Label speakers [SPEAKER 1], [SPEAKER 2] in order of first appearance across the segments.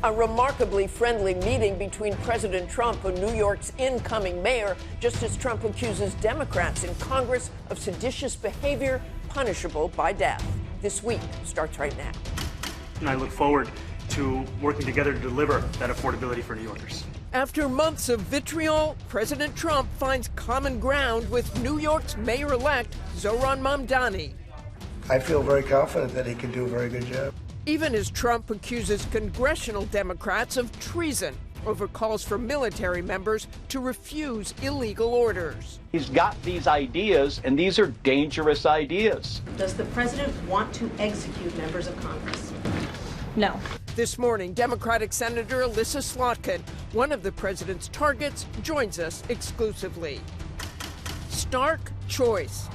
[SPEAKER 1] A remarkably friendly meeting between President Trump and New York's incoming mayor, just as Trump accuses Democrats in Congress of seditious behavior punishable by death. This week starts right now.
[SPEAKER 2] And I look forward to working together to deliver that affordability for New Yorkers.
[SPEAKER 1] After months of vitriol, President Trump finds common ground with New York's mayor-elect Zohran Mamdani.
[SPEAKER 3] I feel very confident that he can do a very good job.
[SPEAKER 1] Even as Trump accuses congressional Democrats of treason over calls for military members to refuse illegal orders.
[SPEAKER 4] He's got these ideas, and these are dangerous ideas.
[SPEAKER 5] Does the president want to execute members of Congress?
[SPEAKER 6] No.
[SPEAKER 1] This morning, Democratic Senator Elissa Slotkin, one of the president's targets, joins us exclusively. Stark choice.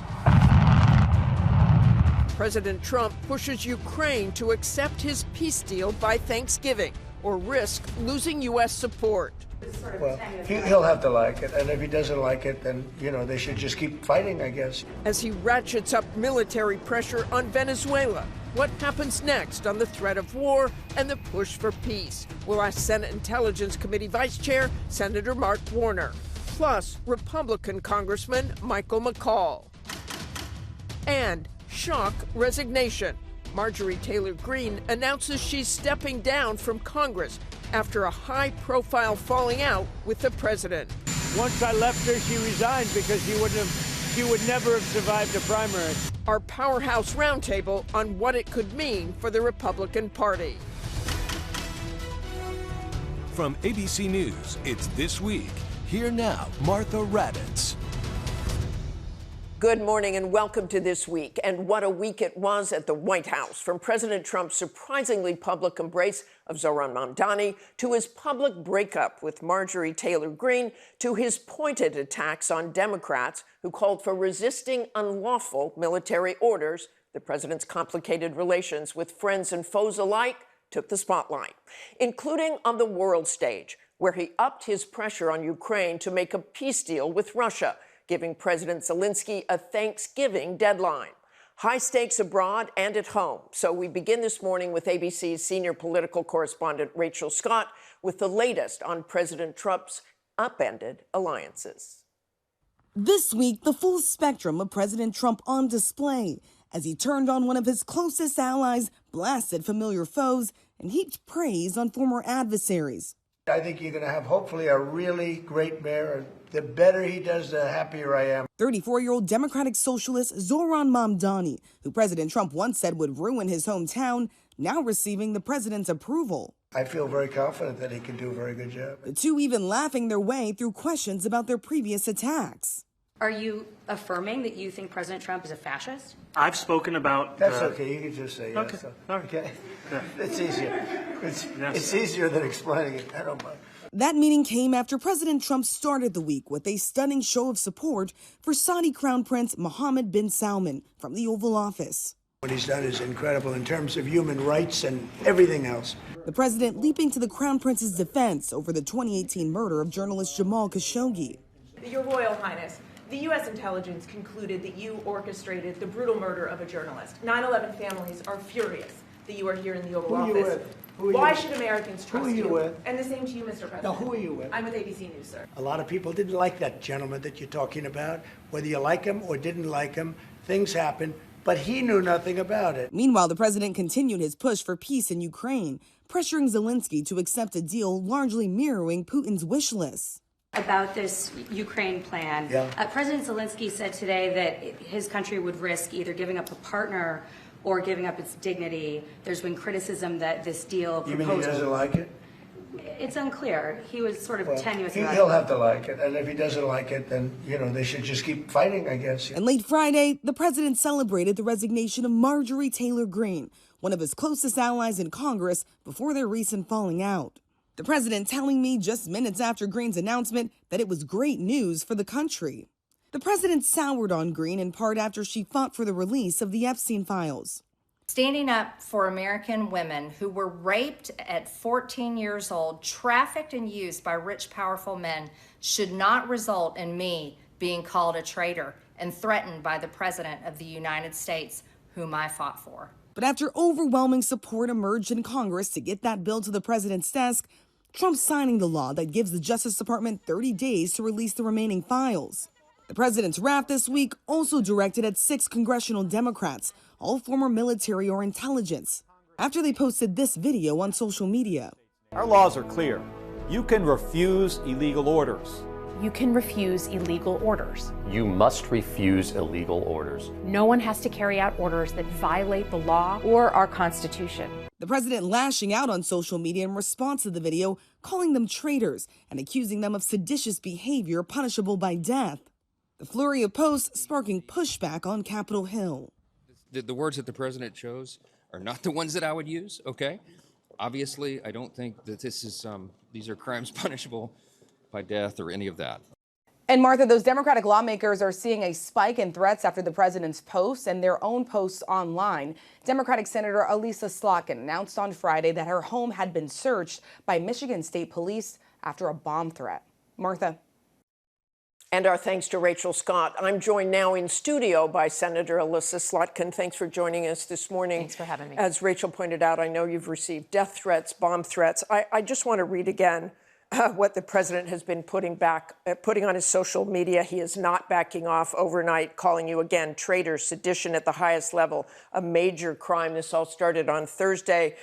[SPEAKER 1] President Trump pushes Ukraine to accept his peace deal by Thanksgiving or risk losing U.S. support.
[SPEAKER 3] Well, he'll have to like it, and if he doesn't like it, then, they should just keep fighting, I guess.
[SPEAKER 1] As he ratchets up military pressure on Venezuela, what happens next on the threat of war and the push for peace? We'll ask Senate Intelligence Committee Vice Chair Senator Mark Warner, plus Republican Congressman Michael McCaul. And shock resignation. Marjorie Taylor Greene announces she's stepping down from Congress after a high-profile falling out with the president.
[SPEAKER 7] Once I left her, she resigned because she would never have survived a primary.
[SPEAKER 1] Our Powerhouse Roundtable on what it could mean for the Republican Party.
[SPEAKER 8] From ABC News, it's This Week. Here now, Martha Raddatz.
[SPEAKER 1] Good morning and welcome to This Week. And what a week it was at the White House. From President Trump's surprisingly public embrace of Zohran Mamdani to his public breakup with Marjorie Taylor Greene to his pointed attacks on Democrats who called for resisting unlawful military orders, the president's complicated relations with friends and foes alike took the spotlight, including on the world stage, where he upped his pressure on Ukraine to make a peace deal with Russia, giving President Zelensky a Thanksgiving deadline. High stakes abroad and at home. So we begin this morning with ABC's senior political correspondent Rachel Scott with the latest on President Trump's upended alliances.
[SPEAKER 9] This week, the full spectrum of President Trump on display as he turned on one of his closest allies, blasted familiar foes, and heaped praise on former adversaries.
[SPEAKER 3] I think you're going to have, hopefully, a really great mayor. The better he does, the happier I am.
[SPEAKER 9] 34-year-old Democratic socialist Zohran Mamdani, who President Trump once said would ruin his hometown, now receiving the president's approval.
[SPEAKER 3] I feel very confident that he can do a very good job.
[SPEAKER 9] The two even laughing their way through questions about their previous attacks.
[SPEAKER 6] Are you affirming that you think President Trump is a fascist?
[SPEAKER 2] I've spoken about...
[SPEAKER 3] That's okay. You can just say yes.
[SPEAKER 2] Okay. All right.
[SPEAKER 3] Okay?
[SPEAKER 2] Yeah.
[SPEAKER 3] It's easier. It's easier than explaining it. I don't mind.
[SPEAKER 9] That meeting came after President Trump started the week with a stunning show of support for Saudi Crown Prince Mohammed bin Salman from the Oval Office.
[SPEAKER 3] What he's done is incredible in terms of human rights and everything else.
[SPEAKER 9] The president leaping to the Crown Prince's defense over the 2018 murder of journalist Jamal Khashoggi.
[SPEAKER 5] Your Royal Highness, the U.S. intelligence concluded that you orchestrated the brutal murder of a journalist. 9/11 families are furious that you are here in the Oval Office.
[SPEAKER 3] Who are you with?
[SPEAKER 5] Why should Americans trust
[SPEAKER 3] Who are you with?
[SPEAKER 5] And the same to you, Mr. President.
[SPEAKER 3] Now, who are you with?
[SPEAKER 5] I'm with ABC News, sir.
[SPEAKER 3] A lot of people didn't like that gentleman that you're talking about. Whether you like him or didn't like him, things happen, but he knew nothing about it.
[SPEAKER 9] Meanwhile, the president continued his push for peace in Ukraine, pressuring Zelensky to accept a deal largely mirroring Putin's wish list.
[SPEAKER 6] About this Ukraine plan, President Zelensky said today that his country would risk either giving up a partner or giving up its dignity. There's been criticism that this deal proposal...
[SPEAKER 3] You mean he doesn't like it?
[SPEAKER 6] It's unclear. He was sort of tenuous about it.
[SPEAKER 3] He'll have to like it, and if he doesn't like it, then, they should just keep fighting, I guess.
[SPEAKER 9] And late Friday, the president celebrated the resignation of Marjorie Taylor Greene, one of his closest allies in Congress, before their recent falling out. The president telling me just minutes after Greene's announcement that it was great news for the country. The president soured on Greene in part after she fought for the release of the Epstein files.
[SPEAKER 10] Standing up for American women who were raped at 14 years old, trafficked and used by rich, powerful men should not result in me being called a traitor and threatened by the President of the United States, whom I fought for.
[SPEAKER 9] But after overwhelming support emerged in Congress to get that bill to the president's desk, Trump's signing the law that gives the Justice Department 30 days to release the remaining files. The president's wrath this week also directed at 6 congressional Democrats, all former military or intelligence, after they posted this video on social media.
[SPEAKER 11] Our laws are clear. You can refuse illegal orders.
[SPEAKER 12] You can refuse illegal orders.
[SPEAKER 13] You must refuse illegal orders.
[SPEAKER 12] No one has to carry out orders that violate the law or our Constitution.
[SPEAKER 9] The president lashing out on social media in response to the video, calling them traitors and accusing them of seditious behavior punishable by death. The flurry of posts sparking pushback on Capitol Hill.
[SPEAKER 14] The words that the president chose are not the ones that I would use, okay? Obviously, I don't think that these are crimes punishable by death or any of that.
[SPEAKER 15] And Martha, those Democratic lawmakers are seeing a spike in threats after the president's posts and their own posts online. Democratic Senator Elissa Slotkin announced on Friday that her home had been searched by Michigan State Police after a bomb threat. Martha.
[SPEAKER 1] And our thanks to Rachel Scott. I'm joined now in studio by Senator Elissa Slotkin. Thanks for joining us this morning.
[SPEAKER 12] Thanks for having me.
[SPEAKER 1] As Rachel pointed out, I know you've received death threats, bomb threats. I just want to read again what the president has been putting on his social media. He is not backing off overnight, calling you again traitors, sedition at the highest level, a major crime. This all started on Thursday.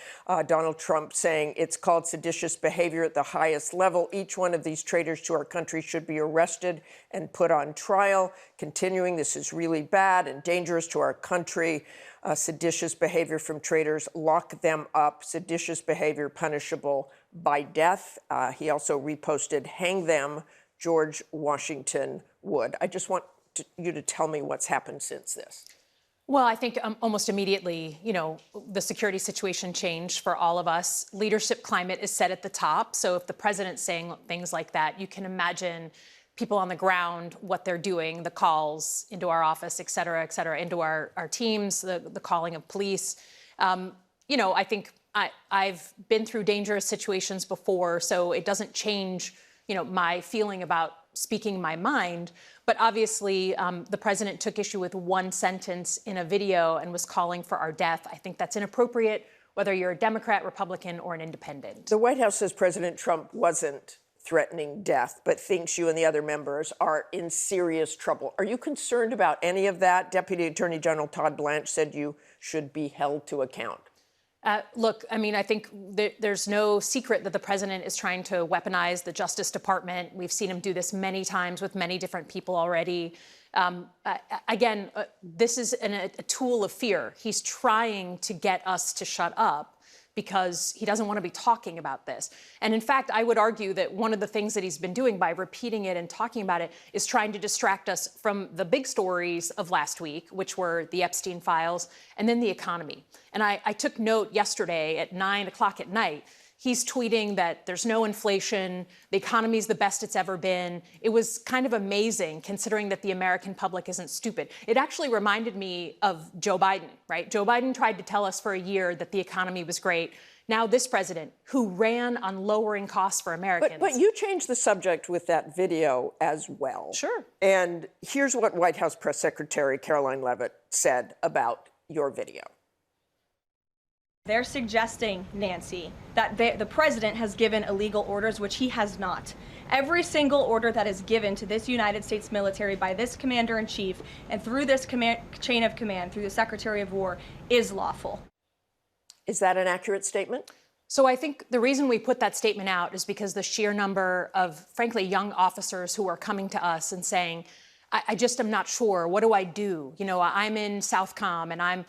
[SPEAKER 1] Donald Trump saying it's called seditious behavior at the highest level. Each one of these traitors to our country should be arrested and put on trial. Continuing, this is really bad and dangerous to our country. Seditious behavior from traitors, lock them up. Seditious behavior punishable by death. He also reposted, hang them, George Washington Wood. I just want you to tell me what's happened since this.
[SPEAKER 12] Well, I think almost immediately, the security situation changed for all of us. Leadership climate is set at the top. So if the president's saying things like that, you can imagine people on the ground, what they're doing, the calls into our office, et cetera, into our teams, the calling of police. I think I've been through dangerous situations before, so it doesn't change, my feeling about speaking my mind. But obviously, the president took issue with one sentence in a video and was calling for our death. I think that's inappropriate, whether you're a Democrat, Republican, or an independent.
[SPEAKER 1] The White House says President Trump wasn't threatening death, but thinks you and the other members are in serious trouble. Are you concerned about any of that? Deputy Attorney General Todd Blanche said you should be held to account.
[SPEAKER 12] Look, I think there's no secret that the president is trying to weaponize the Justice Department. We've seen him do this many times with many different people already. Again, this is a tool of fear. He's trying to get us to shut up because he doesn't want to be talking about this. And in fact, I would argue that one of the things that he's been doing by repeating it and talking about it is trying to distract us from the big stories of last week, which were the Epstein files and then the economy. And I took note yesterday at 9 o'clock at night. He's tweeting that there's no inflation, the economy's the best it's ever been. It was kind of amazing considering that the American public isn't stupid. It actually reminded me of Joe Biden, right? Joe Biden tried to tell us for a year that the economy was great. Now this president, who ran on lowering costs for Americans.
[SPEAKER 1] But you changed the subject with that video as well.
[SPEAKER 12] Sure.
[SPEAKER 1] And here's what White House Press Secretary Caroline Leavitt said about your video.
[SPEAKER 16] They're suggesting, Nancy, that the president has given illegal orders, which he has not. Every single order that is given to this United States military by this commander-in-chief and through this chain of command, through the Secretary of War, is lawful.
[SPEAKER 1] Is that an accurate statement?
[SPEAKER 12] So I think the reason we put that statement out is because the sheer number of, frankly, young officers who are coming to us and saying, I just am not sure. What do I do? I'm in Southcom and I'm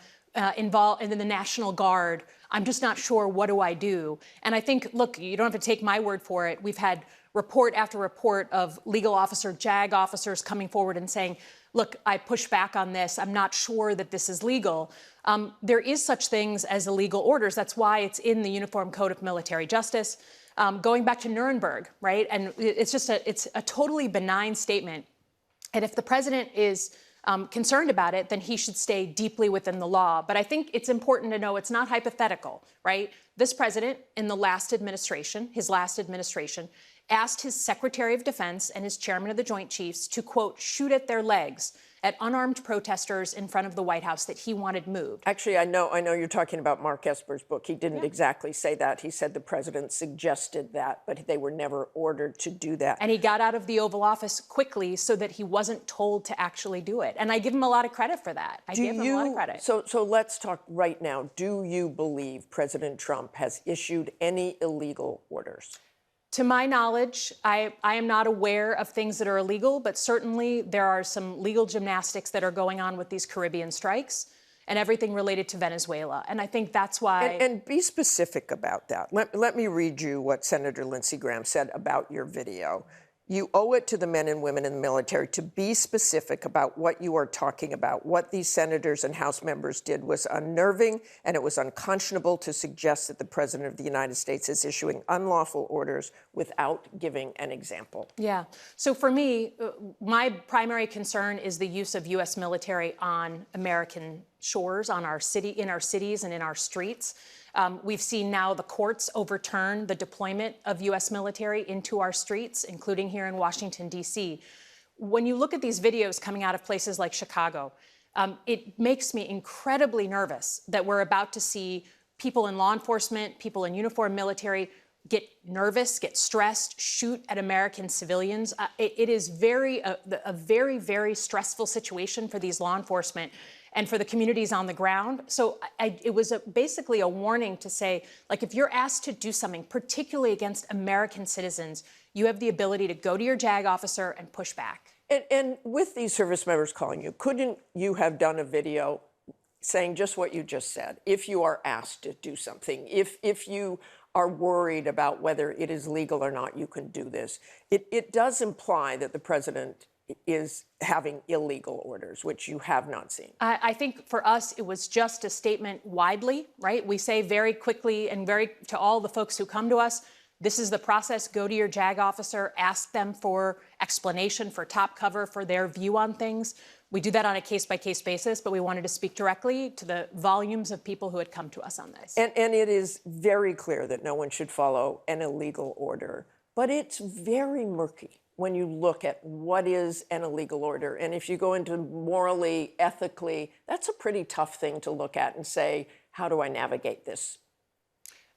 [SPEAKER 12] involved in the National Guard. I'm just not sure. What do I do? And I think, look, you don't have to take my word for it. We've had report after report of legal officer, JAG officers coming forward and saying, look, I push back on this. I'm not sure that this is legal. There is such things as illegal orders. That's why it's in the Uniform Code of Military Justice. Going back to Nuremberg, right? And it's a totally benign statement. And if the president is concerned about it, then he should stay deeply within the law. But I think it's important to know it's not hypothetical, right? This president in the last administration, asked his Secretary of Defense and his chairman of the Joint Chiefs to, quote, shoot at their legs at unarmed protesters in front of the White House that he wanted moved.
[SPEAKER 1] Actually, I know you're talking about Mark Esper's book. He didn't exactly say that. He said the president suggested that, but they were never ordered to do that.
[SPEAKER 12] And he got out of the Oval Office quickly so that he wasn't told to actually do it. And I give him a lot of credit for that. I give him a lot of credit.
[SPEAKER 1] So let's talk right now. Do you believe President Trump has issued any illegal orders?
[SPEAKER 12] To my knowledge, I am not aware of things that are illegal, but certainly there are some legal gymnastics that are going on with these Caribbean strikes and everything related to Venezuela. And I think that's why...
[SPEAKER 1] And be specific about that. Let me read you what Senator Lindsey Graham said about your video. You owe it to the men and women in the military to be specific about what you are talking about. What these senators and House members did was unnerving, and it was unconscionable to suggest that the President of the United States is issuing unlawful orders without giving an example.
[SPEAKER 12] Yeah. So for me, my primary concern is the use of U.S. military on American shores, in our cities and in our streets. We've seen now the courts overturn the deployment of U.S. military into our streets, including here in Washington, D.C. When you look at these videos coming out of places like Chicago, it makes me incredibly nervous that we're about to see people in law enforcement, people in uniform military get nervous, get stressed, shoot at American civilians. It is a very, very stressful situation for these law enforcement and for the communities on the ground. So it was basically a warning to say, like, if you're asked to do something, particularly against American citizens, you have the ability to go to your JAG officer and push back.
[SPEAKER 1] And with these service members calling you, couldn't you have done a video saying just what you just said? If you are asked to do something, if you are worried about whether it is legal or not, you can do this. It does imply that the president is having illegal orders, which you have not seen.
[SPEAKER 12] I think for us, it was just a statement widely, right? We say very quickly and to all the folks who come to us, this is the process. Go to your JAG officer, ask them for explanation, for top cover, for their view on things. We do that on a case-by-case basis, but we wanted to speak directly to the volumes of people who had come to us on this.
[SPEAKER 1] And it is very clear that no one should follow an illegal order, but it's very murky when you look at what is an illegal order. And if you go into morally, ethically, that's a pretty tough thing to look at and say, how do I navigate this?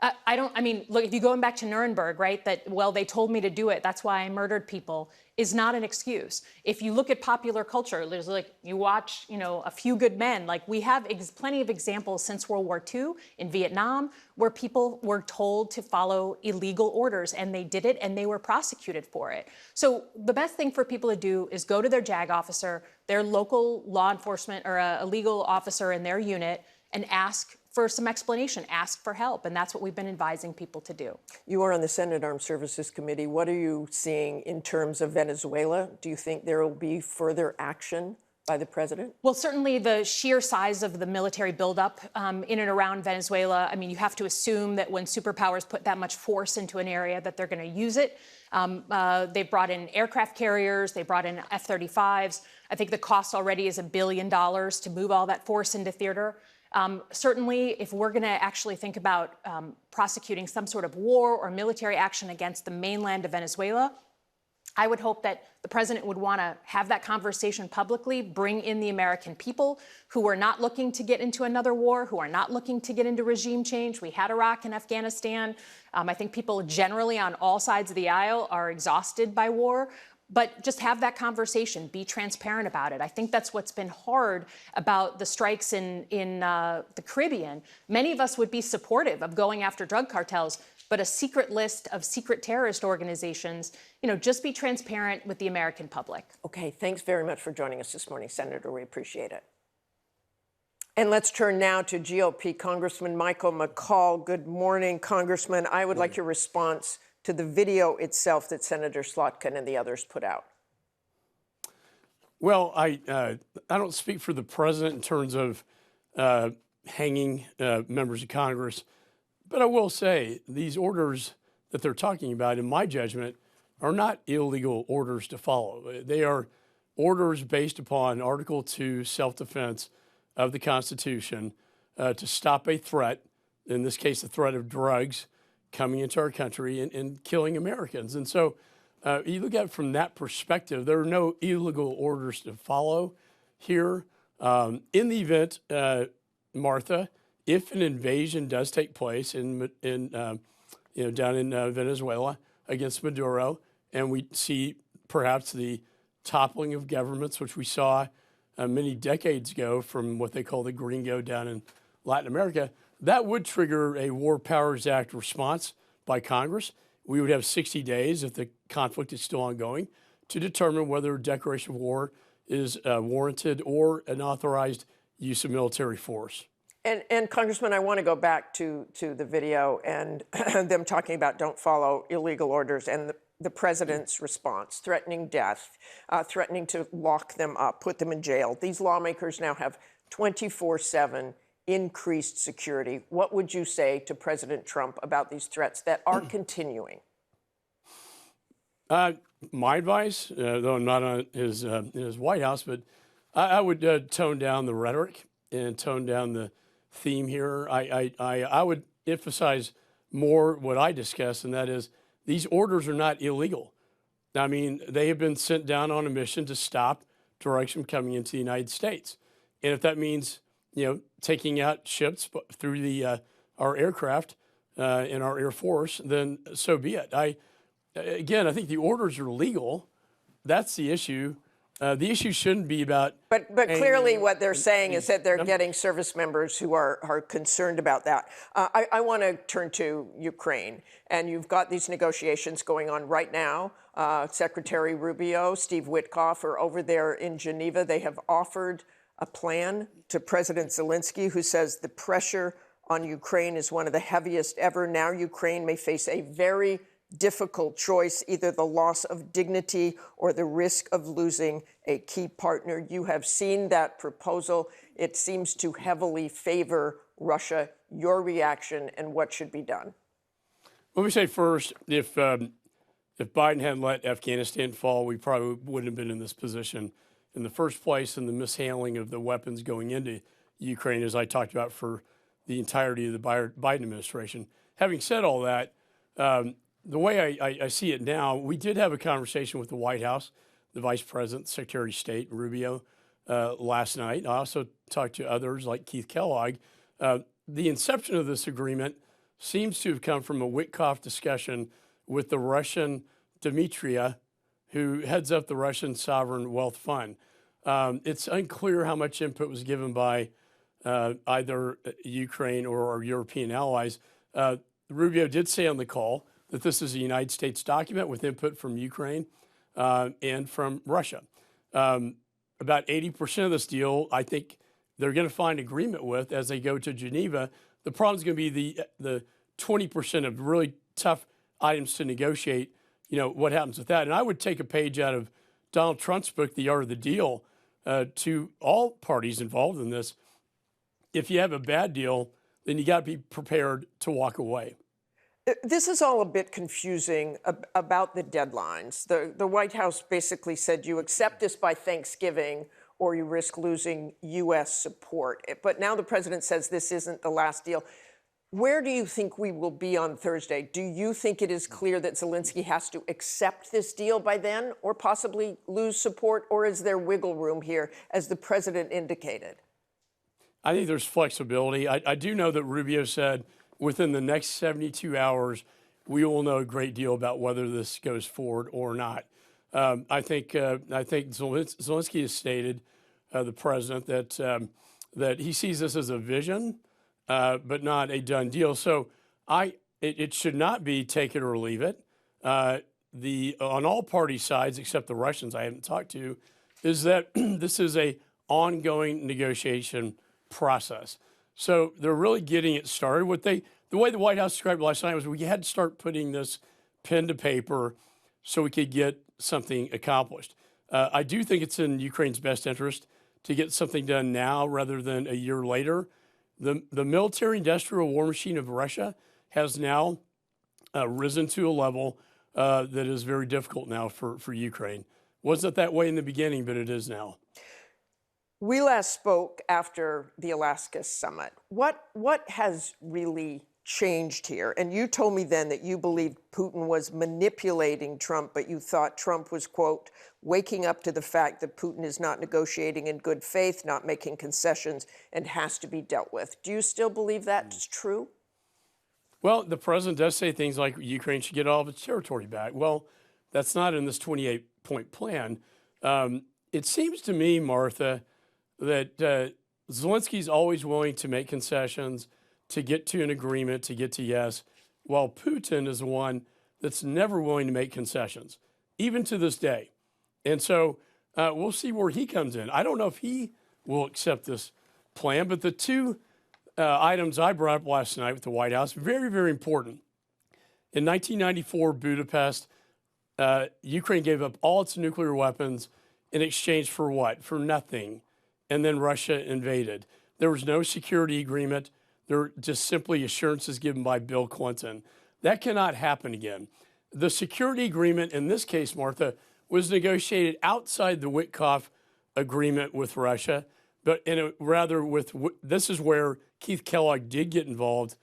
[SPEAKER 12] Look, if you're going back to Nuremberg, right, that, well, they told me to do it, that's why I murdered people, is not an excuse. If you look at popular culture, there's you watch, A Few Good Men, we have plenty of examples since World War II in Vietnam where people were told to follow illegal orders and they did it and they were prosecuted for it. So the best thing for people to do is go to their JAG officer, their local law enforcement or a legal officer in their unit and ask for some explanation, ask for help, and that's what we've been advising people to do.
[SPEAKER 1] You are on the Senate Armed Services Committee. What are you seeing in terms of Venezuela? Do you think there will be further action by the president?
[SPEAKER 12] Well, certainly the sheer size of the military buildup in and around Venezuela, you have to assume that when superpowers put that much force into an area that they're going to use it. They've brought in aircraft carriers, they brought in F-35s. I think the cost already is $1 billion to move all that force into theater. Certainly, if we're going to actually think about prosecuting some sort of war or military action against the mainland of Venezuela, I would hope that the president would want to have that conversation publicly, bring in the American people who are not looking to get into another war, who are not looking to get into regime change. We had Iraq and Afghanistan. I think people generally on all sides of the aisle are exhausted by war. But just have that conversation, be transparent about it. I think that's what's been hard about the strikes in the Caribbean. Many of us would be supportive of going after drug cartels, but a secret list of secret terrorist organizations, just be transparent with the American public.
[SPEAKER 1] Okay, thanks very much for joining us this morning, Senator. We appreciate it. And let's turn now to GOP Congressman Michael McCaul. Good morning, Congressman. I would like your response to the video itself that Senator Slotkin and the others put out.
[SPEAKER 17] Well, I don't speak for the president in terms of hanging members of Congress, but I will say these orders that they're talking about, in my judgment, are not illegal orders to follow. They are orders based upon Article 2 self-defense of the Constitution to stop a threat, in this case, the threat of drugs coming into our country and killing Americans. And so you look at it from that perspective, there are no illegal orders to follow. here. In the event, Martha, if an invasion does take place down in Venezuela against Maduro, and we see perhaps the toppling of governments, which we saw many decades ago from what they call the gringo down in Latin America, that would trigger a War Powers Act response by Congress. We would have 60 days, if the conflict is still ongoing, to determine whether a declaration of war is warranted or an authorized use of military force.
[SPEAKER 1] And Congressman, I want to go back to the video and them talking about don't follow illegal orders and the president's response, threatening death, threatening to lock them up, put them in jail. These lawmakers now have 24/7 increased security. What would you say to President Trump about these threats that are continuing?
[SPEAKER 17] My advice, though I'm not in his White House, but I would tone down the rhetoric and tone down the theme here. I would emphasize more what I discussed, and that is these orders are not illegal. I mean, they have been sent down on a mission to stop drugs from coming into the United States. And if that means, taking out ships through our aircraft and our Air Force, then so be it. I think the orders are legal. That's the issue. The issue shouldn't be about. But
[SPEAKER 1] clearly, what they're saying is that they're getting service members who are concerned about that. I want to turn to Ukraine, and you've got these negotiations going on right now. Secretary Rubio, Steve Witkoff are over there in Geneva. They have offered a plan to President Zelensky, who says the pressure on Ukraine is one of the heaviest ever. Now Ukraine may face a very difficult choice, either the loss of dignity or the risk of losing a key partner. You have seen that proposal. It seems to heavily favor Russia. Your reaction and what should be done?
[SPEAKER 17] Let me say first, if Biden hadn't let Afghanistan fall, we probably wouldn't have been in this position in the first place, and the mishandling of the weapons going into Ukraine, as I talked about for the entirety of the Biden administration. Having said all that, the way I see it now, we did have a conversation with the White House, the Vice President, Secretary of State, Rubio, last night. I also talked to others like Keith Kellogg. The inception of this agreement seems to have come from a Witkoff discussion with the Russian D-Mich, who heads up the Russian Sovereign Wealth Fund. It's unclear how much input was given by either Ukraine or our European allies. Rubio did say on the call that this is a United States document with input from Ukraine and from Russia. About 80% of this deal, I think they're going to find agreement with as they go to Geneva. The problem is going to be the 20% of really tough items to negotiate, what happens with that. And I would take a page out of Donald Trump's book, The Art of the Deal, to all parties involved in this. If you have a bad deal, then you got to be prepared to walk away.
[SPEAKER 1] This is all a bit confusing about the deadlines. The White House basically said you accept this by Thanksgiving or you risk losing U.S. support. But now the president says this isn't the last deal. Where do you think we will be on Thursday? Do you think it is clear that Zelensky has to accept this deal by then or possibly lose support? Or is there wiggle room here, as the president indicated?
[SPEAKER 17] I think there's flexibility. I do know that Rubio said within the next 72 hours, we will know a great deal about whether this goes forward or not. I think Zelensky has stated, the president, that he sees this as a vision, but not a done deal. So it should not be take it or leave it. On all party sides, except the Russians I haven't talked to, is that this is a ongoing negotiation process. So they're really getting it started. The way the White House described it last night was we had to start putting this pen to paper so we could get something accomplished. I do think it's in Ukraine's best interest to get something done now rather than a year later. The military-industrial war machine of Russia has now risen to a level that is very difficult now for Ukraine. Wasn't that way in the beginning, but it is now.
[SPEAKER 1] We last spoke after the Alaska summit. What has really changed here. And you told me then that you believed Putin was manipulating Trump, but you thought Trump was, quote, waking up to the fact that Putin is not negotiating in good faith, not making concessions, and has to be dealt with. Do you still believe that's true?
[SPEAKER 17] Well, the president does say things like Ukraine should get all of its territory back. Well, that's not in this 28-point plan. It seems to me, Martha, that Zelensky's always willing to make concessions, to get to an agreement, to get to yes, while Putin is the one that's never willing to make concessions, even to this day. And so we'll see where he comes in. I don't know if he will accept this plan, but the two items I brought up last night with the White House, very, very important. In 1994, Budapest, Ukraine gave up all its nuclear weapons in exchange for what? For nothing. And then Russia invaded. There was no security agreement. There were just simply assurances given by Bill Clinton. That cannot happen again. The security agreement in this case, Martha, was negotiated outside the Witkoff agreement with Russia, but this is where Keith Kellogg did get involved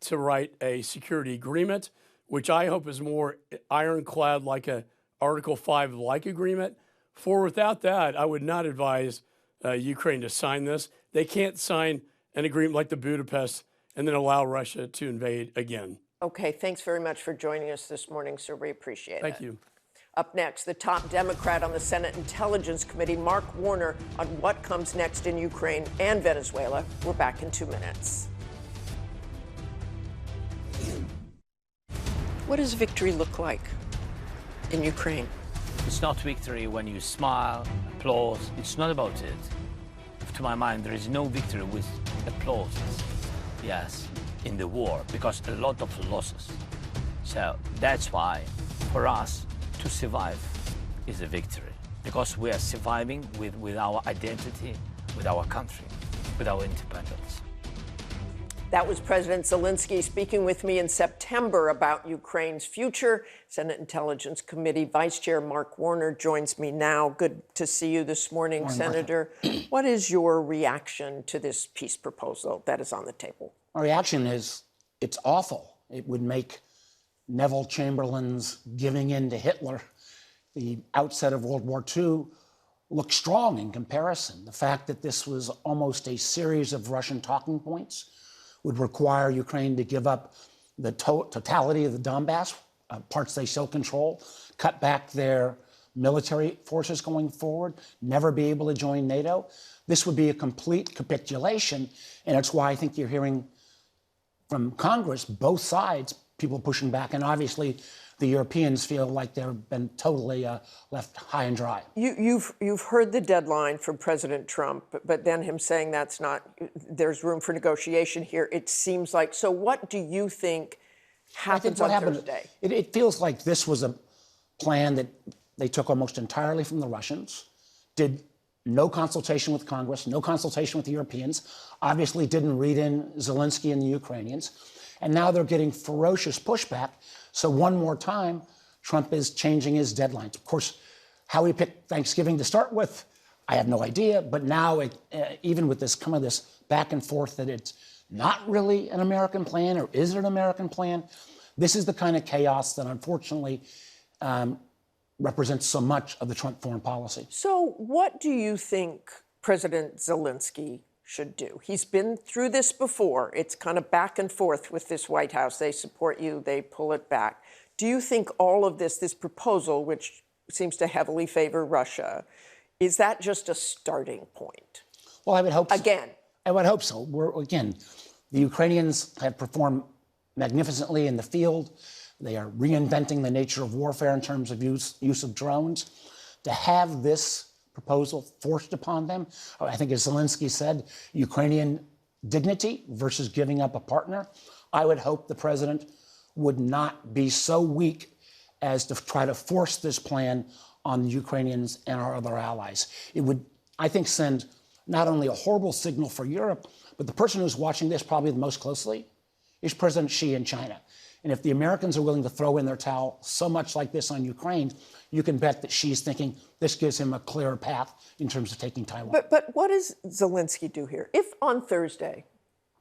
[SPEAKER 17] to write a security agreement, which I hope is more ironclad, like a Article 5-like agreement. For without that, I would not advise Ukraine to sign this. They can't sign an agreement like the Budapest and then allow Russia to invade again.
[SPEAKER 1] Okay, thanks very much for joining us this morning, sir. We appreciate it.
[SPEAKER 17] Thank you.
[SPEAKER 1] Up next, the top Democrat on the Senate Intelligence Committee, Mark Warner, on what comes next in Ukraine and Venezuela. We're back in 2 minutes. What does victory look like in Ukraine?
[SPEAKER 18] It's not victory when you smile, applause. It's not about it. To my mind, there is no victory with applause, yes, in the war, because a lot of losses. So that's why, for us, to survive is a victory, because we are surviving with our identity, with our country, with our independence.
[SPEAKER 1] That was President Zelensky speaking with me in September about Ukraine's future. Senate Intelligence Committee Vice Chair Mark Warner joins me now. Good to see you this morning, Senator. What is your reaction to this peace proposal that is on the table?
[SPEAKER 19] My reaction is it's awful. It would make Neville Chamberlain's giving in to Hitler, the outset of World War II, look strong in comparison. The fact that this was almost a series of Russian talking points would require Ukraine to give up the totality of the Donbass, parts they still control, cut back their military forces going forward, never be able to join NATO. This would be a complete capitulation, and it's why I think you're hearing from Congress, both sides, people pushing back, and obviously the Europeans feel like they've been totally left high and dry.
[SPEAKER 1] You've heard the deadline from President Trump, but then him saying there's room for negotiation here. It seems like, so what do you think happens on Thursday?
[SPEAKER 19] It feels like this was a plan that they took almost entirely from the Russians, did no consultation with Congress, no consultation with the Europeans, obviously didn't read in Zelensky and the Ukrainians, and now they're getting ferocious pushback. So one more time, Trump is changing his deadlines. Of course, how he picked Thanksgiving to start with, I have no idea. But now, even with this this back and forth that it's not really an American plan, or is it an American plan? This is the kind of chaos that unfortunately represents so much of the Trump foreign policy.
[SPEAKER 1] So what do you think President Zelensky should do? He's been through this before. It's kind of back and forth with this White House. They support you, they pull it back. Do you think all of this proposal, which seems to heavily favor Russia, is that just a starting point?
[SPEAKER 19] Well, I would hope so.
[SPEAKER 1] Again.
[SPEAKER 19] I would hope so. Again, the Ukrainians have performed magnificently in the field. They are reinventing the nature of warfare in terms of use of drones. To have this proposal forced upon them, I think, as Zelensky said, Ukrainian dignity versus giving up a partner. I would hope the president would not be so weak as to try to force this plan on the Ukrainians and our other allies. It would, I think, send not only a horrible signal for Europe, but the person who's watching this probably the most closely is President Xi in China. And if the Americans are willing to throw in their towel so much like this on Ukraine, you can bet that Xi's thinking this gives him a clearer path in terms of taking Taiwan.
[SPEAKER 1] But what does Zelensky do here? If on Thursday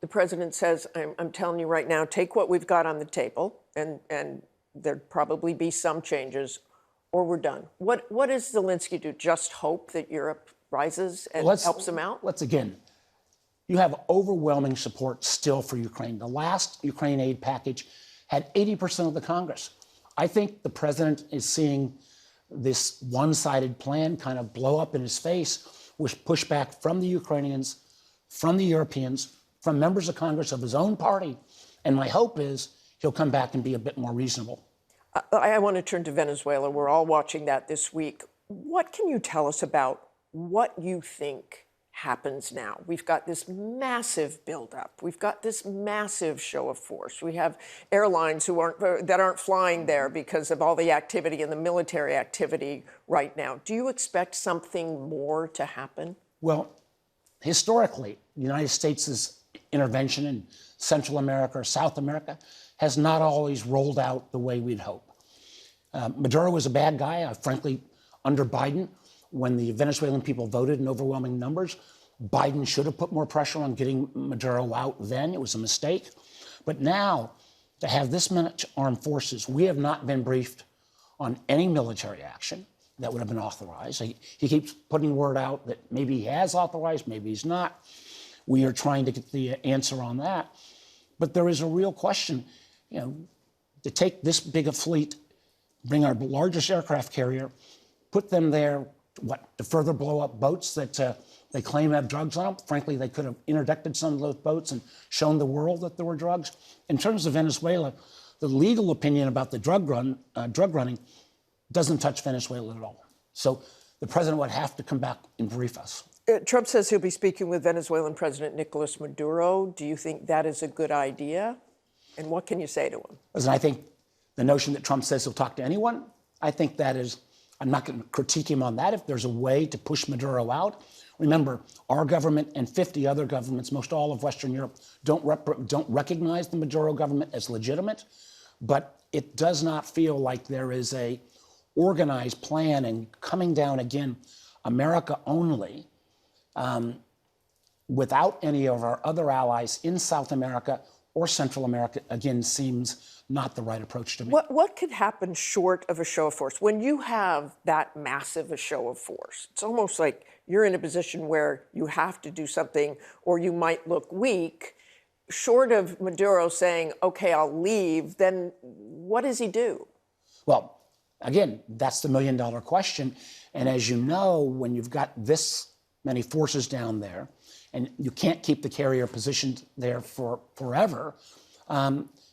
[SPEAKER 1] The president says, I'm telling you right now, take what we've got on the table, and there'd probably be some changes, or we're done. What does Zelensky do? Just hope that Europe rises and helps them out?
[SPEAKER 19] You have overwhelming support still for Ukraine. The last Ukraine aid package had 80% of the Congress. I think the president is seeing this one-sided plan kind of blow up in his face with pushback from the Ukrainians, from the Europeans, from members of Congress of his own party. And my hope is he'll come back and be a bit more reasonable.
[SPEAKER 1] I want to turn to Venezuela. We're all watching that this week. What can you tell us about what you think happens now? We've got this massive buildup. We've got this massive show of force. We have airlines that aren't flying there because of all the activity and the military activity right now. Do you expect something more to happen?
[SPEAKER 19] Well, historically, the United States' intervention in Central America or South America has not always rolled out the way we'd hope. Maduro was a bad guy, frankly, under Biden. When the Venezuelan people voted in overwhelming numbers, Biden should have put more pressure on getting Maduro out then. It was a mistake. But now, to have this much armed forces, we have not been briefed on any military action that would have been authorized. He keeps putting word out that maybe he has authorized, maybe he's not. We are trying to get the answer on that. But there is a real question, to take this big a fleet, bring our largest aircraft carrier, put them there, to further blow up boats that they claim have drugs on them. Frankly, they could have interdicted some of those boats and shown the world that there were drugs. In terms of Venezuela, the legal opinion about the drug running doesn't touch Venezuela at all. So the president would have to come back and brief us.
[SPEAKER 1] Trump says he'll be speaking with Venezuelan President Nicolas Maduro. Do you think that is a good idea? And what can you say to him?
[SPEAKER 19] Listen, I think the notion that Trump says he'll talk to anyone, I think that is, I'm not going to critique him on that. If there's a way to push Maduro out, remember, our government and 50 other governments, most all of Western Europe, don't recognize the Maduro government as legitimate. But it does not feel like there is a organized plan and coming down again, America only, without any of our other allies in South America or Central America, again, seems not the right approach to me.
[SPEAKER 1] What could happen short of a show of force? When you have that massive a show of force, it's almost like you're in a position where you have to do something or you might look weak. Short of Maduro saying, okay, I'll leave, then what does he do?
[SPEAKER 19] Well, again, that's the million-dollar question. And as you know, when you've got this many forces down there, and you can't keep the carrier positioned there for forever,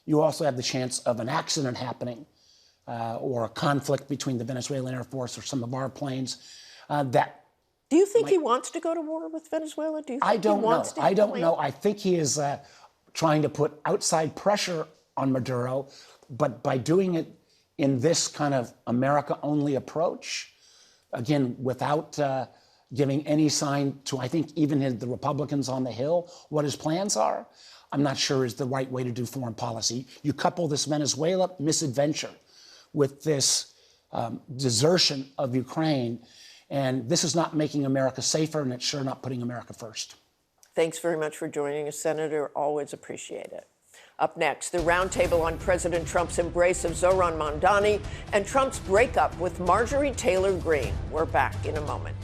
[SPEAKER 19] you also have the chance of an accident happening or a conflict between the Venezuelan Air Force or some of our planes
[SPEAKER 1] Do you think he wants to go to war with Venezuela? Do you think
[SPEAKER 19] I don't
[SPEAKER 1] he wants
[SPEAKER 19] know.
[SPEAKER 1] to
[SPEAKER 19] I don't know. I think he is trying to put outside pressure on Maduro, but by doing it in this kind of America-only approach, again, without giving any sign to, I think, even the Republicans on the Hill, what his plans are, I'm not sure is the right way to do foreign policy. You couple this Venezuela misadventure with this desertion of Ukraine, and this is not making America safer, and it's sure not putting America first.
[SPEAKER 1] Thanks very much for joining us, Senator. Always appreciate it. Up next, the roundtable on President Trump's embrace of Zohran Mamdani and Trump's breakup with Marjorie Taylor Greene. We're back in a moment.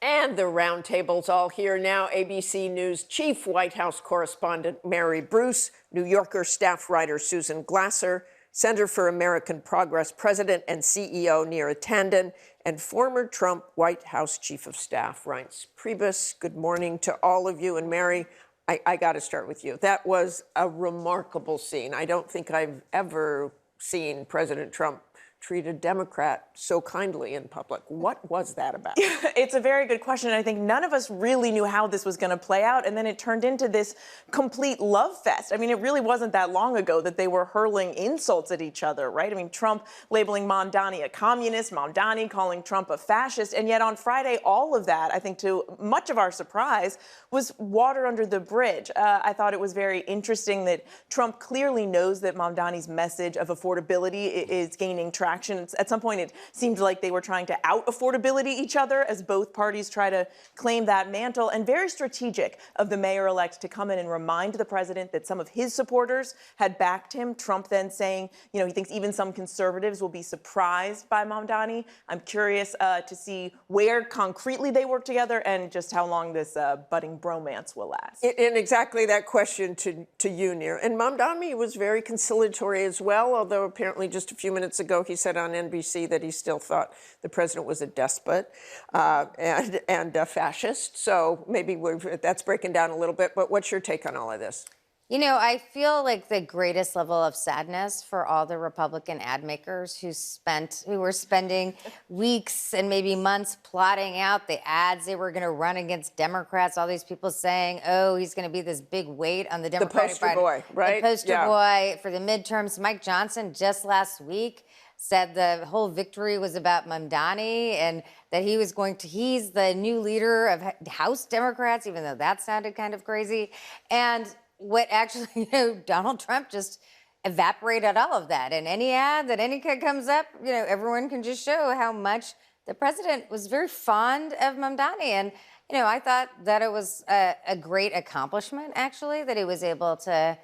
[SPEAKER 1] And the roundtable's all here now. ABC News Chief White House Correspondent Mary Bruce, New Yorker staff writer Susan Glasser, Center for American Progress President and CEO Neera Tanden, and former Trump White House Chief of Staff Reince Priebus. Good morning to all of you. And Mary, I got to start with you. That was a remarkable scene. I don't think I've ever seen President Trump treat a Democrat so kindly in public. What was that about?
[SPEAKER 5] It's a very good question. And I think none of us really knew how this was going to play out. And then it turned into this complete love fest. I mean, it really wasn't that long ago that they were hurling insults at each other, right? I mean, Trump labeling Mamdani a communist, Mamdani calling Trump a fascist. And yet on Friday, all of that, I think to much of our surprise, was water under the bridge. I thought it was very interesting that Trump clearly knows that Mamdani's message of affordability is gaining traction distraction. At some point, it seemed like they were trying to out-affordability each other as both parties try to claim that mantle. And very strategic of the mayor-elect to come in and remind the president that some of his supporters had backed him. Trump then saying, you know, he thinks even some conservatives will be surprised by Mamdani. I'm curious to see where concretely they work together and just how long this budding bromance will last.
[SPEAKER 1] And exactly that question to you, Neera. And Mamdani was very conciliatory as well, although apparently just a few minutes ago he said on NBC that he still thought the president was a despot and a fascist. So maybe that's breaking down a little bit. But what's your take on all of this?
[SPEAKER 20] You know, I feel like the greatest level of sadness for all the Republican ad makers who were spending weeks and maybe months plotting out the ads they were going to run against Democrats. All these people saying, "Oh, he's going to be this big weight on the Democratic Party."
[SPEAKER 1] The poster boy, right?
[SPEAKER 20] The poster boy for the midterms. Mike Johnson just last week said the whole victory was about Mamdani and that he's the new leader of House Democrats, even though that sounded kind of crazy. And what actually, you know, Donald Trump just evaporated all of that. And any ad that any kid comes up, you know, everyone can just show how much the president was very fond of Mamdani. And, you know, I thought that it was a great accomplishment, actually, that he was able to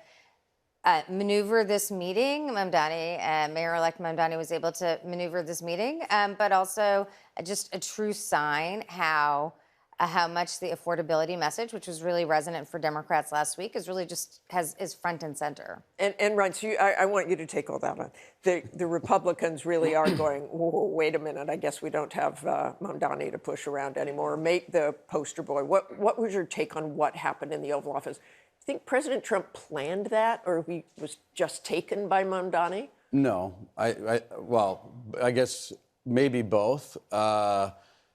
[SPEAKER 20] maneuver this meeting. Mayor-elect Mamdani was able to maneuver this meeting, but also just a true sign how much the affordability message, which was really resonant for Democrats last week, is really is front and center.
[SPEAKER 1] And Reince, I want you to take all that on. The Republicans really are going, whoa, wait a minute, I guess we don't have Mamdani to push around anymore, or make the poster boy. What was your take on what happened in the Oval Office? You think President Trump planned that, or he was just taken by Mamdani?
[SPEAKER 21] No, well, I guess maybe both.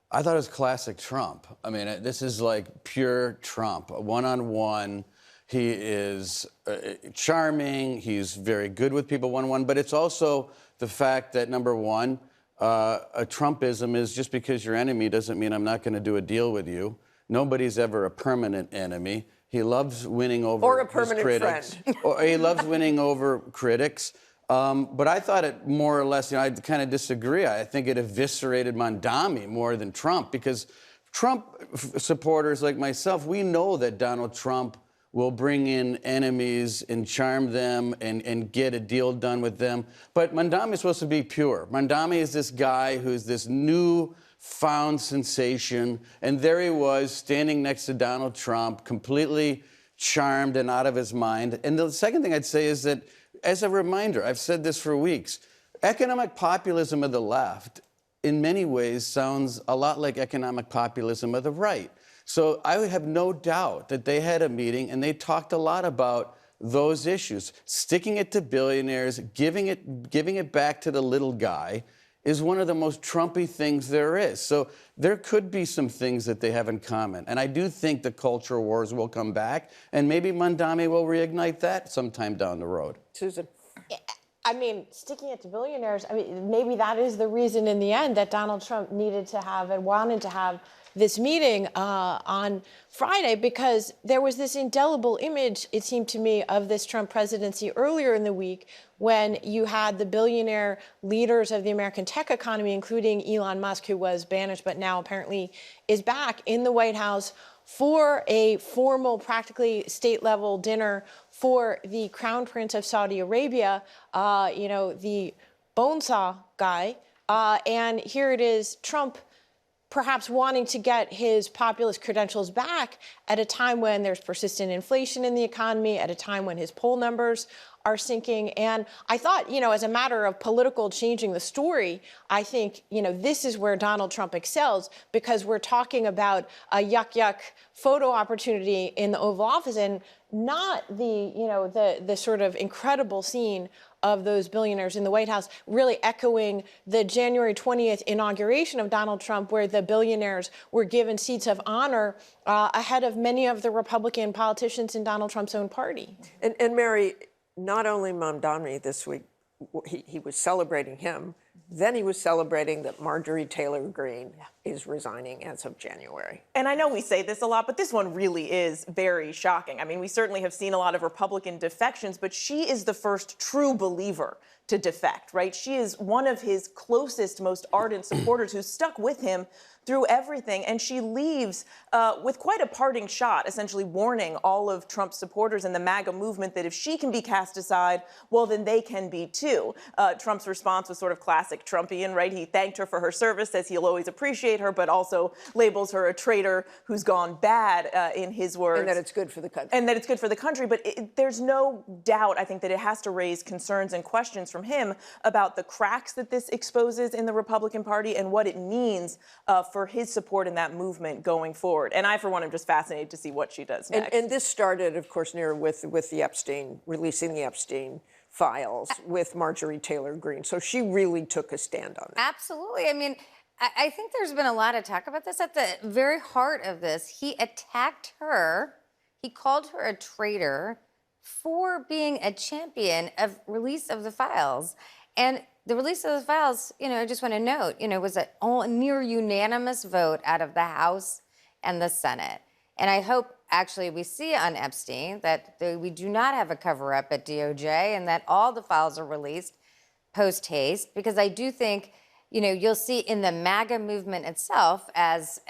[SPEAKER 21] I thought it was classic Trump. I mean, this is like pure Trump, one-on-one. He is charming. He's very good with people one-on-one. But it's also the fact that, number one, a Trumpism is just because you're enemy doesn't mean I'm not going to do a deal with you. Nobody's ever a permanent enemy. He loves winning over his critics.
[SPEAKER 1] Friend.
[SPEAKER 21] Or he loves winning over critics. But I thought it more or less, you know, I kind of disagree. I think it eviscerated Mamdani more than Trump, because Trump supporters like myself, we know that Donald Trump will bring in enemies and charm them and get a deal done with them. But Mamdani is supposed to be pure. Mamdani is this guy who's this new found sensation, and there he was standing next to Donald Trump, completely charmed and out of his mind. And the second thing I'd say is that, as a reminder, I've said this for weeks, economic populism of the left in many ways sounds a lot like economic populism of the right. So I have no doubt that they had a meeting and they talked a lot about those issues. Sticking it to billionaires, giving it back to the little guy is one of the most Trumpy things there is. So there could be some things that they have in common. And I do think the culture wars will come back, and maybe Mamdani will reignite that sometime down the road.
[SPEAKER 1] Susan.
[SPEAKER 22] I mean, sticking it to billionaires, I mean, maybe that is the reason in the end that Donald Trump needed to have and wanted to have this meeting on Friday, because there was this indelible image, it seemed to me, of this Trump presidency earlier in the week when you had the billionaire leaders of the American tech economy, including Elon Musk, who was banished but now apparently is back in the White House for a formal, practically state-level dinner for the Crown Prince of Saudi Arabia, you know, the bone saw guy. And here it is, Trump perhaps wanting to get his populist credentials back at a time when there's persistent inflation in the economy, at a time when his poll numbers are sinking. And I thought, you know, as a matter of political changing the story, I think, you know, this is where Donald Trump excels, because we're talking about a yuck photo opportunity in the Oval Office and not the, you know, the sort of incredible scene of those billionaires in the White House, really echoing the January 20th inauguration of Donald Trump, where the billionaires were given seats of honor ahead of many of the Republican politicians in Donald Trump's own party.
[SPEAKER 1] And Mary, not only Mamdani this week, he was celebrating him, then he was celebrating that Marjorie Taylor Greene is resigning as of January.
[SPEAKER 5] And I know we say this a lot, but this one really is very shocking. I mean, we certainly have seen a lot of Republican defections, but she is the first true believer to defect, right? She is one of his closest, most ardent supporters who stuck with him through everything, and she leaves with quite a parting shot, essentially warning all of Trump's supporters in the MAGA movement that if she can be cast aside, well, then they can be too. Trump's response was sort of classic Trumpian, right? He thanked her for her service, says he'll always appreciate her, but also labels her a traitor who's gone bad, in his words.
[SPEAKER 1] And that it's good for the country.
[SPEAKER 5] And that it's good for the country, but there's no doubt, I think, that it has to raise concerns and questions from him about the cracks that this exposes in the Republican Party and what it means for his support in that movement going forward. And I, for one, am just fascinated to see what she does next.
[SPEAKER 1] And this started, of course, Neera, with the Epstein, releasing the Epstein files with Marjorie Taylor Greene. So she really took a stand on that.
[SPEAKER 20] Absolutely. I mean, I think there's been a lot of talk about this. At the very heart of this, he attacked her. He called her a traitor for being a champion of release of the files. And the release of the files, I just want to note, was a near unanimous vote out of the House and the Senate. And I hope, actually, we see on Epstein that we do not have a cover-up at DOJ and that all the files are released post-haste, because I do think, you'll see in the MAGA movement itself, as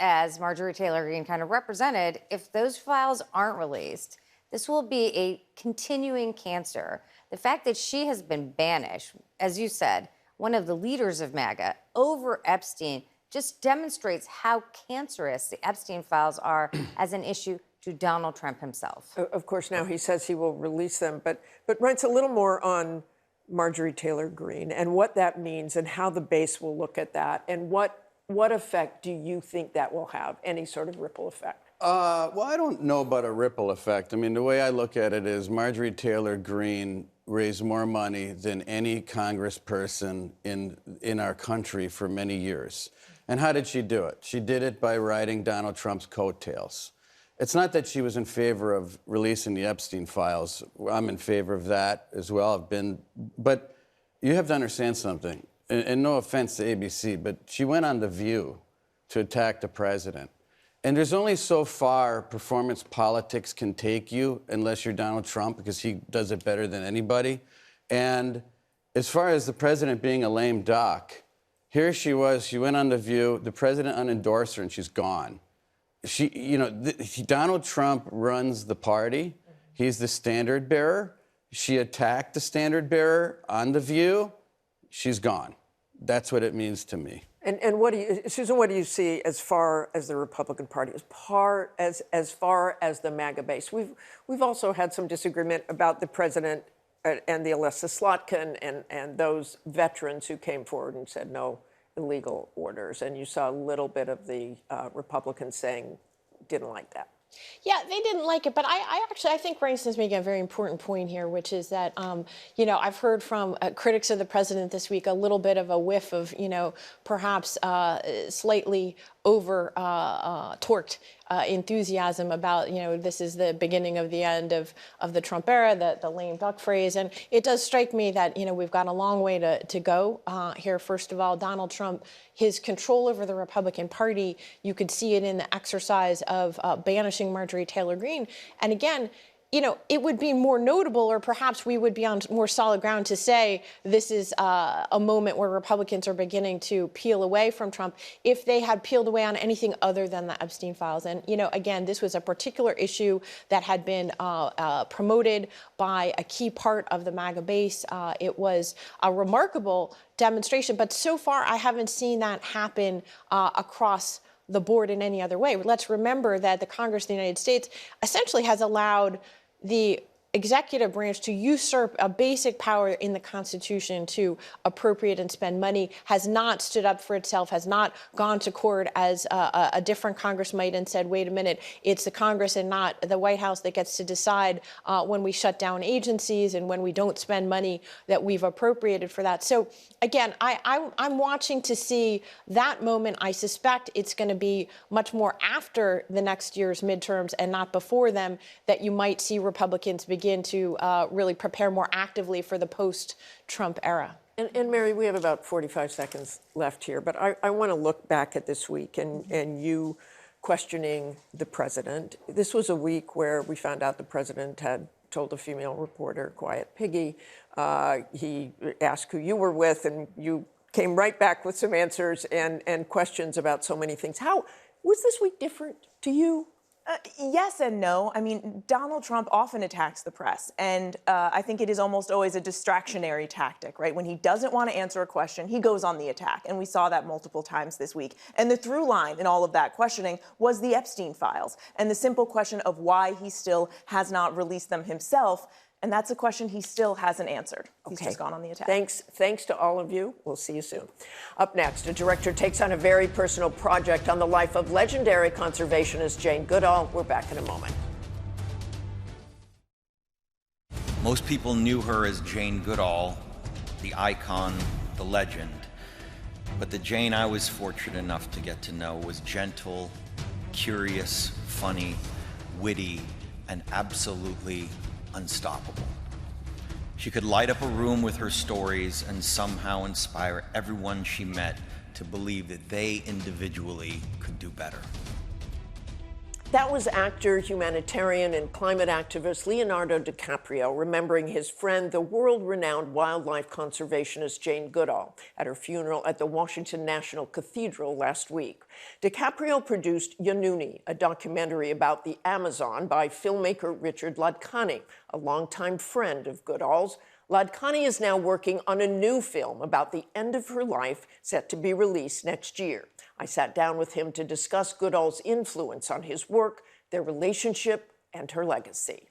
[SPEAKER 20] Marjorie Taylor Greene kind of represented, if those files aren't released, this will be a continuing cancer. The fact that she has been banished, as you said, one of the leaders of MAGA, over Epstein, just demonstrates how cancerous the Epstein files are as an issue to Donald Trump himself.
[SPEAKER 1] Of course, now he says he will release them. But Reince, a little more on Marjorie Taylor Greene and what that means and how the base will look at that. And what effect do you think that will have, any sort of ripple effect?
[SPEAKER 21] Well, I don't know about a ripple effect. I mean, the way I look at it is Marjorie Taylor Greene raised more money than any congressperson in our country for many years. And how did she do it? She did it by riding Donald Trump's coattails. It's not that she was in favor of releasing the Epstein files. I'm in favor of that as well. But you have to understand something. And no offense to ABC, but she went on The View to attack the president. And there's only so far performance politics can take you unless you're Donald Trump, because he does it better than anybody. And as far as the president being a lame duck, here she was, she went on The View, the president unendorsed her, and she's gone. Donald Trump runs the party. He's the standard bearer. She attacked the standard bearer on The View. She's gone. That's what it means to me.
[SPEAKER 1] And what do you, Susan, what do you see as far as the Republican Party, as far as the MAGA base? We've also had some disagreement about the president and the Elissa Slotkin and those veterans who came forward and said no illegal orders. And you saw a little bit of the Republicans saying didn't like that.
[SPEAKER 22] Yeah, they didn't like it, but I think Reince is making a very important point here, which is that, I've heard from critics of the president this week a little bit of a whiff of, perhaps slightly over torqued enthusiasm about, this is the beginning of the end of the Trump era, the lame duck phrase. And it does strike me that, we've got a long way to go here. First of all, Donald Trump, his control over the Republican Party, you could see it in the exercise of banishing Marjorie Taylor Greene. And again, it would be more notable, or perhaps we would be on more solid ground to say this is a moment where Republicans are beginning to peel away from Trump if they had peeled away on anything other than the Epstein files. And, again, this was a particular issue that had been promoted by a key part of the MAGA base. It was a remarkable demonstration, but so far I haven't seen that happen across the board in any other way. Let's remember that the Congress of the United States essentially has allowed the executive branch to usurp a basic power in the Constitution to appropriate and spend money, has not stood up for itself, has not gone to court as a different Congress might and said, wait a minute, it's the Congress and not the White House that gets to decide when we shut down agencies and when we don't spend money that we've appropriated for that. So again, I'm watching to see that moment. I suspect it's going to be much more after the next year's midterms and not before them that you might see Republicans begin to really prepare more actively for the post-Trump era.
[SPEAKER 1] And Mary, we have about 45 seconds left here, but I want to look back at this week and you questioning the president. This was a week where we found out the president had told a female reporter, Quiet Piggy. He asked who you were with, and you came right back with some answers and questions about so many things. How was this week different to you?
[SPEAKER 5] Yes and no. I mean, Donald Trump often attacks the press, and I think it is almost always a distractionary tactic, right? When he doesn't want to answer a question, he goes on the attack, and we saw that multiple times this week. And the through line in all of that questioning was the Epstein files, and the simple question of why he still has not released them himself, and that's a question he still hasn't answered. He's just gone on the attack.
[SPEAKER 1] Thanks to all of you. We'll see you soon. Up next, a director takes on a very personal project on the life of legendary conservationist Jane Goodall. We're back in a moment.
[SPEAKER 4] Most people knew her as Jane Goodall, the icon, the legend. But the Jane I was fortunate enough to get to know was gentle, curious, funny, witty, and absolutely unstoppable. She could light up a room with her stories and somehow inspire everyone she met to believe that they individually could do better.
[SPEAKER 1] That was actor, humanitarian, and climate activist Leonardo DiCaprio remembering his friend, the world-renowned wildlife conservationist Jane Goodall, at her funeral at the Washington National Cathedral last week. DiCaprio produced Yonuni, a documentary about the Amazon by filmmaker Richard Ladkani, a longtime friend of Goodall's. Ladkani is now working on a new film about the end of her life, set to be released next year. I sat down with him to discuss Goodall's influence on his work, their relationship, and her legacy.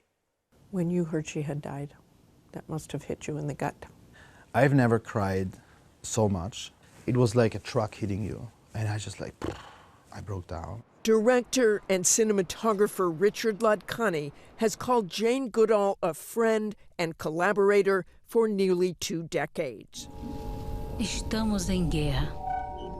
[SPEAKER 1] When you heard she had died, that must have hit you in the gut.
[SPEAKER 7] I've never cried so much. It was like a truck hitting you, and I just I broke down.
[SPEAKER 1] Director and cinematographer Richard Ladkani has called Jane Goodall a friend and collaborator for nearly 2 decades.
[SPEAKER 23] Estamos em guerra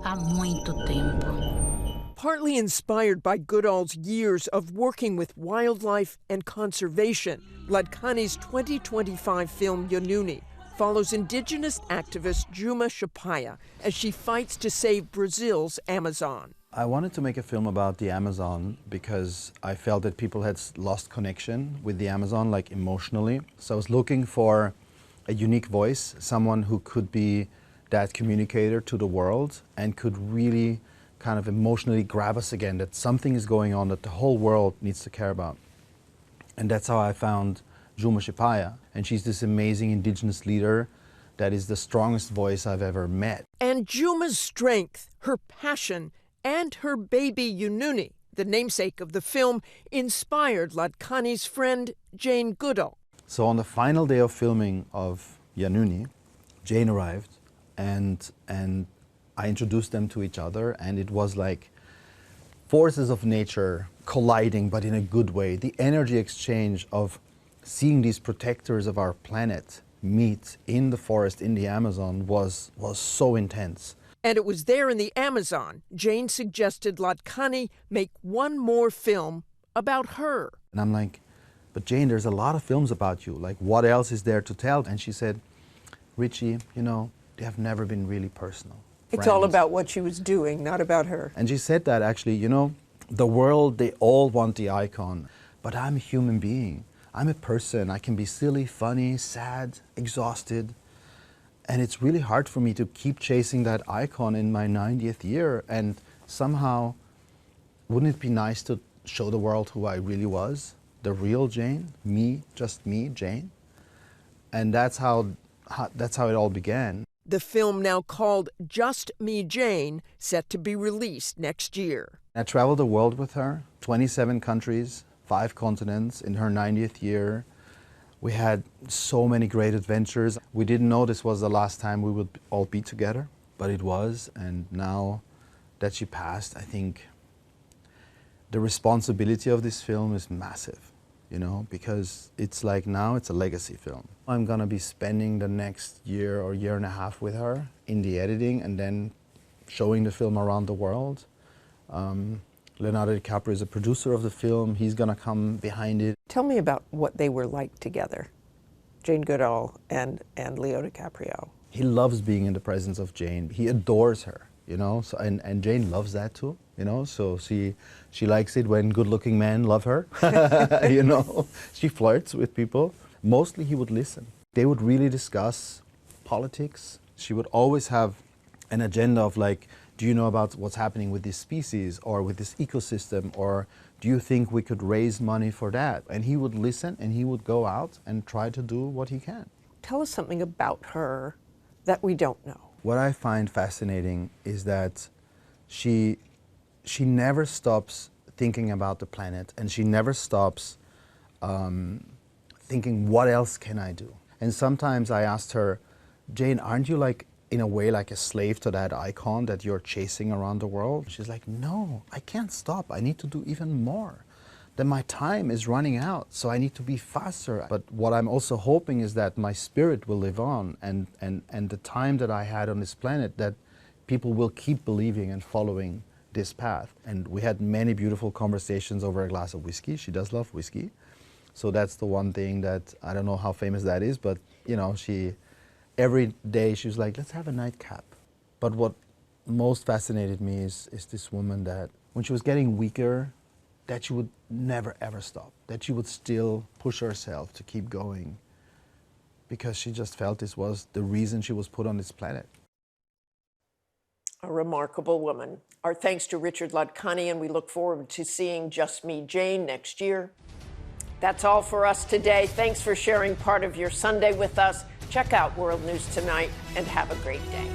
[SPEAKER 23] há muito tempo.
[SPEAKER 1] Partly inspired by Goodall's years of working with wildlife and conservation, Ladkani's 2025 film Yonuni follows indigenous activist Juma Shapaya as she fights to save Brazil's Amazon.
[SPEAKER 7] I wanted to make a film about the Amazon because I felt that people had lost connection with the Amazon, like emotionally. So I was looking for a unique voice, someone who could be that communicator to the world and could really kind of emotionally grab us again, that something is going on that the whole world needs to care about. And that's how I found Juma Shapaya. And she's this amazing indigenous leader that is the strongest voice I've ever met.
[SPEAKER 1] And Juma's strength, her passion, and her baby Yonuni, the namesake of the film, inspired Ladkani's friend Jane Goodall.
[SPEAKER 7] So on the final day of filming of Yonuni, Jane arrived and I introduced them to each other, and it was like forces of nature colliding, but in a good way. The energy exchange of seeing these protectors of our planet meet in the forest in the Amazon was so intense.
[SPEAKER 1] And it was there in the Amazon, Jane suggested Ladkani make one more film about her.
[SPEAKER 7] And I'm like, but Jane, there's a lot of films about you. Like, what else is there to tell? And she said, Richie, you know, they have never been really personal.
[SPEAKER 1] It's all about what she was doing, not about her.
[SPEAKER 7] And she said that actually, you know, the world, they all want the icon, but I'm a human being. I'm a person. I can be silly, funny, sad, exhausted. And it's really hard for me to keep chasing that icon in my 90th year. And somehow, wouldn't it be nice to show the world who I really was? The real Jane, me, just me, Jane. And that's how it all began.
[SPEAKER 1] The film, now called Just Me, Jane, set to be released next year.
[SPEAKER 7] I traveled the world with her, 27 countries, 5 continents in her 90th year. We had so many great adventures. We didn't know this was the last time we would all be together, but it was. And now that she passed, I think the responsibility of this film is massive, you know, because it's like now it's a legacy film. I'm gonna be spending the next year or year and a half with her in the editing and then showing the film around the world. Leonardo DiCaprio is a producer of the film. He's gonna come behind it.
[SPEAKER 1] Tell me about what they were like together, Jane Goodall and Leo DiCaprio.
[SPEAKER 7] He loves being in the presence of Jane. He adores her, you know, so, and Jane loves that too. you know, so she likes it when good-looking men love her, you know. She flirts with people. Mostly he would listen. They would really discuss politics. She would always have an agenda of like, do you know about what's happening with this species or with this ecosystem, or do you think we could raise money for that? And he would listen and he would go out and try to do what he can.
[SPEAKER 1] Tell us something about her that we don't know.
[SPEAKER 7] What I find fascinating is that she never stops thinking about the planet, and she never stops thinking, what else can I do? And sometimes I asked her, Jane, aren't you like, in a way, like a slave to that icon that you're chasing around the world? She's like, no, I can't stop. I need to do even more. Then my time is running out, so I need to be faster. But what I'm also hoping is that my spirit will live on, and the time that I had on this planet, that people will keep believing and following this path. And we had many beautiful conversations over a glass of whiskey. She does love whiskey. So that's the one thing that, I don't know how famous that is, but you know, every day she was like, let's have a nightcap. But what most fascinated me is this woman that when she was getting weaker, that she would never ever stop, that she would still push herself to keep going, because she just felt this was the reason she was put on this planet.
[SPEAKER 1] A remarkable woman. Our thanks to Richard Slotkin, and we look forward to seeing Just Me Jane next year. That's all for us today. Thanks for sharing part of your Sunday with us. Check out World News Tonight and have a great day.